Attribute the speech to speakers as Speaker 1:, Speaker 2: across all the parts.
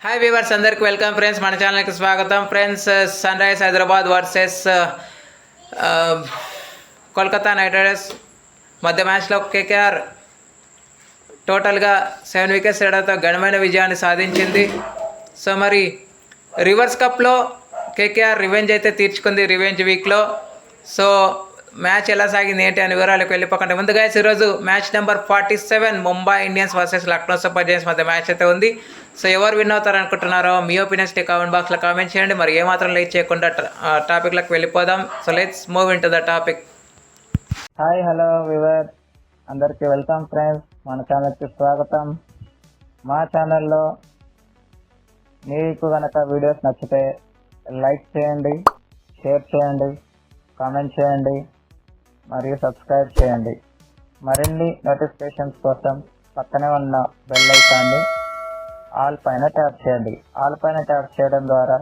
Speaker 1: Hi viewers, అందరికి welcome friends. మన ఛానల్కి స్వాగతం ఫ్రెండ్స్. Sun Rise Hyderabad versus Kolkata Knight Riders మధ్య మ్యాచ్లో కేకేఆర్ టోటల్గా 7 వికెట్స్ తేడాతో ఘనమైన విజయాన్ని సాధించింది. సో మరి రివర్స్ కప్లో కేకేఆర్ రివెంజ్ అయితే తీర్చుకుంది రివెంజ్ వీక్లో. సో మ్యాచ్ ఎలా సాగింది ఏంటి అని వివరాలకు వెళ్ళిపోకండి ముందుగా ఈరోజు match number 47 Mumbai Indians versus Lucknow super Giants మధ్య మ్యాచ్ అయితే ఉంది. సో ఎవరు విన్ అవుతారు అనుకుంటున్నారో మీ ఒపీనియన్స్ కామెంట్ బాక్స్లో కామెంట్ చేయండి. మరి ఏమాత్రం లేట్ చేయకుండా టాపిక్లకు వెళ్ళిపోదాం. So let's move in to the topic.
Speaker 2: Hi hello we were, అందరికీ వెల్కమ్ ఫ్రెండ్స్. మన ఛానల్కి స్వాగతం. మా ఛానల్లో మీకు కనుక వీడియోస్ నచ్చితే లైక్ చేయండి, షేర్ చేయండి, కామెంట్ చేయండి మరియు సబ్స్క్రైబ్ చేయండి. మరిన్ని నోటిఫికేషన్స్ కోసం పక్కనే ఉన్న బెల్ ఐకాన్ని ఆల్ పైన ట్యాప్ చేయండి. ఆల్ పైన ట్యాప్ చేయడం ద్వారా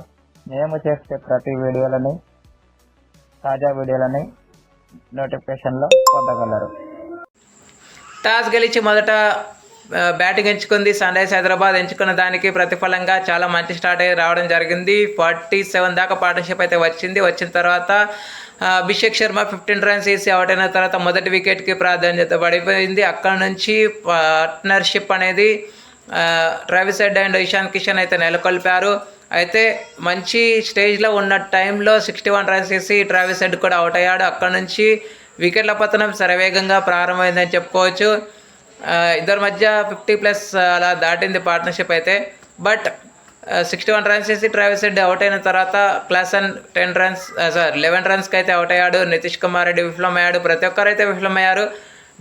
Speaker 2: మేము చేసే ప్రతి వీడియోలని, తాజా వీడియోలని నోటిఫికేషన్లో పొందగలరు.
Speaker 1: టాస్ గెలిచి మొదట బ్యాటింగ్ ఎంచుకుంది సన్ రైజ్ హైదరాబాద్. ఎంచుకున్న దానికి ప్రతిఫలంగా చాలా మంచి స్టార్ట్ అయ్యి రావడం జరిగింది. 47 దాకా పార్ట్నర్షిప్ అయితే వచ్చిన తర్వాత అభిషేక్ శర్మ 15 రన్స్ వేసి అవుట్ అయిన తర్వాత మొదటి వికెట్కి ప్రాధాన్యత పడిపోయింది. అక్కడ నుంచి పార్ట్నర్షిప్ అనేది Travis head and Ishan Kishan అయితే నెలకొల్పారు. అయితే మంచి స్టేజ్లో ఉన్న టైంలో 61 రన్స్ వేసి ట్రావిస్ హెడ్ కూడా అవుట్ అయ్యాడు. అక్కడ నుంచి వికెట్ల పతనం శరవేగంగా ప్రారంభమైందని చెప్పుకోవచ్చు. ఇద్దరి మధ్య 50+ అలా దాటింది పార్ట్నర్షిప్ అయితే. బట్ 61 రన్స్ వేసి ట్రావిస్ హెడ్ అవుట్ అయిన తర్వాత క్లాసన్ 11 రన్స్కి అయితే అవుట్ అయ్యాడు. నితీష్ కుమార్ రెడ్డి విఫలమయ్యాడు. ప్రతి ఒక్కరు అయితే విఫలమయ్యారు.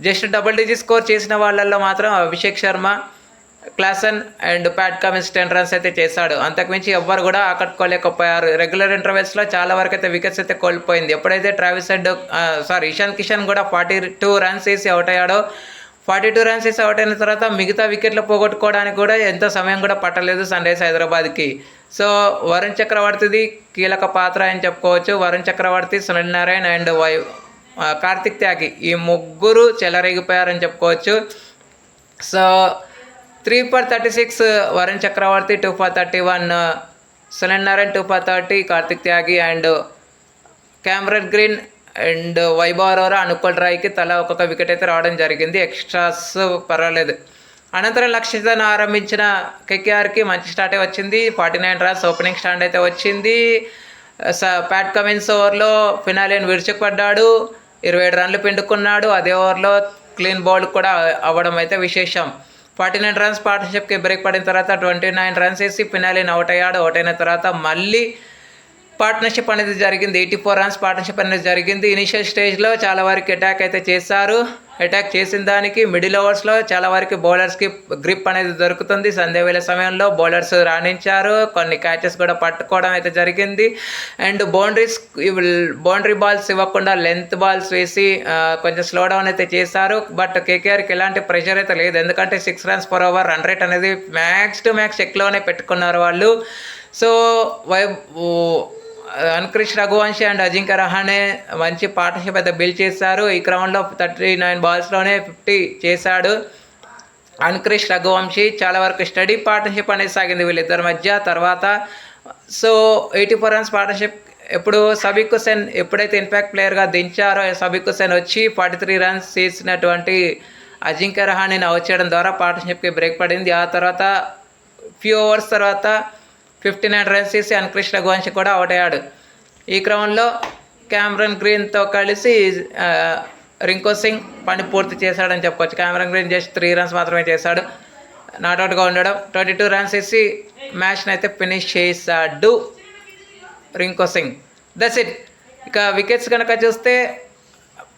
Speaker 1: జస్ట్ డబుల్ డిజిట్ స్కోర్ చేసిన వాళ్ళల్లో మాత్రం Abhishek Sharma, Klaasen and Pat Cummins 10 runs అయితే చేశాడు. అంతకుమించి ఎవ్వరు కూడా ఆకట్టుకోలేకపోయారు. రెగ్యులర్ ఇంటర్వెల్స్లో చాలా వరకు అయితే వికెట్స్ అయితే కోల్పోయింది. ఎప్పుడైతే ట్రావిస్ హెడ్ ఇషాన్ కిషన్ కూడా 42 రన్స్ వేసి అవుట్ అయ్యాడో, 42 రన్స్ వేసి అవుట్ అయిన తర్వాత మిగతా వికెట్లు పోగొట్టుకోవడానికి కూడా ఎంతో సమయం కూడా పట్టలేదు సన్ రైజ్ హైదరాబాద్కి. సో వరుణ్ చక్రవర్తిది కీలక పాత్ర అని చెప్పుకోవచ్చు. వరుణ్ చక్రవర్తి, సునీల్ నారాయణ్ అండ్ కార్తిక్ త్యాగి ఈ ముగ్గురు చెలరేగిపోయారని చెప్పుకోవచ్చు. So 3 for 36 Varun Chakravarthy, 2 for 31 Sunil Narine, 2 for 30 Kartik Tyagi and Cameron Green and Vaibhav Arora, Anukul రాయ్కి తలా ఒక్కొక్క వికెట్ అయితే రావడం జరిగింది. ఎక్స్ట్రాస్ పర్వాలేదు. అనంతరం లక్ష్యతను ఆరంభించిన కేకేఆర్కి మంచి స్టార్టే వచ్చింది. 49 రన్స్ ఓపెనింగ్ స్టాండ్ అయితే వచ్చింది. ప్యాట్ కమిన్స్ ఓవర్లో ఫినాలియన్ విరుచుకుపడ్డాడు, 27 రన్లు పిండుకున్నాడు. అదే ఓవర్లో క్లీన్ బౌల్డ్ కూడా అవ్వడం అయితే విశేషం. 49 రన్స్ పార్ట్నర్షిప్కి బ్రేక్ పడిన తర్వాత 29 రన్స్ వేసి ఫినాలియన్ అవుట్ అయ్యాడు. అవుట్ అయిన తర్వాత మళ్ళీ పార్ట్నర్షిప్ అనేది జరిగింది. 84 రన్స్ పార్ట్నర్షిప్ అనేది జరిగింది. ఇనిషియల్ స్టేజ్లో చాలా వరకు అటాక్ అయితే చేశారు. అటాక్ చేసిన దానికి మిడిల్ ఓవర్స్లో చాలా వరకు బౌలర్స్కి గ్రిప్ అనేది దొరుకుతుంది. సంధ్యావేళ సమయంలో బౌలర్స్ రాణించారు. కొన్ని క్యాచెస్ కూడా పట్టుకోవడం అయితే జరిగింది. అండ్ బౌండరీ బాల్స్ ఇవ్వకుండా లెంత్ బాల్స్ వేసి కొంచెం స్లో డౌన్ అయితే చేశారు. బట్ కేకేఆర్కి ఎలాంటి ప్రెషర్ అయితే లేదు. ఎందుకంటే 6 runs per over run rate అనేది మ్యాక్స్ టు మ్యాక్స్ ఎక్కువనే పెట్టుకున్నారు వాళ్ళు. సో అన్క్రిష్ రఘువంశీ అండ్ అజింక్య రహానే మంచి పార్ట్నర్షిప్ అయితే బిల్డ్ చేశారు. ఈ క్రమంలో 39 బాల్స్లోనే 50 చేశాడు అన్క్రిష్ రఘువంశీ. చాలా వరకు స్టడీ పార్ట్నర్షిప్ అనేది సాగింది వీళ్ళిద్దరి మధ్య. తర్వాత సో 84 రన్స్ పార్ట్నర్షిప్ ఎప్పుడు సబీక్ హుసేన్ ఎప్పుడైతే ఇంపాక్ట్ ప్లేయర్గా దించారో సబీక్ హుసేన్ వచ్చి 43 రన్స్ చేసినటువంటి అజింక్య రహానేని అవుట్ చేయడం ద్వారా పార్ట్నర్షిప్కి బ్రేక్ పడింది. ఆ తర్వాత ఫ్యూ ఓవర్స్ తర్వాత 59 రన్స్ చేసి అన్క్రిష్ రఘువంశీ కూడా అవుట్ అయ్యాడు. ఈ క్రమంలో క్యామరన్ గ్రీన్తో కలిసి రింకు సింగ్ పని పూర్తి చేశాడని చెప్పుకోవచ్చు. క్యామరన్ గ్రీన్ జస్ట్ 3 రన్స్ మాత్రమే చేశాడు, నాట్అవుట్గా ఉండడం. 22 రన్స్ వేసి మ్యాచ్ని అయితే ఫినిష్ చేశాడు రింకు సింగ్. That's it. ఇక వికెట్స్ కనుక చూస్తే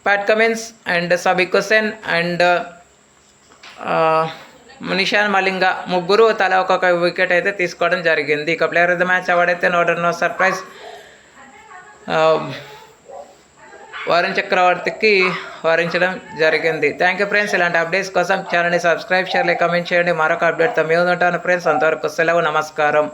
Speaker 1: Pat Cummins and Sabeek Hussain and Nishan Malinga ముగ్గురు తల ఒక్కొక్క వికెట్ అయితే తీసుకోవడం జరిగింది. ఇక player of the match award అయితే నో సర్ప్రైజ్ వరుణ్ చక్రవర్తికి వరించడం జరిగింది. Thank you friends. ఇలాంటి అప్డేట్స్ కోసం ఛానల్ని సబ్స్క్రైబ్, షేర్, కామెంట్ చేయండి. మరొక అప్డేట్తో మేము ఉంటాను ఫ్రెండ్స్. అంతవరకు సెలవు, నమస్కారం.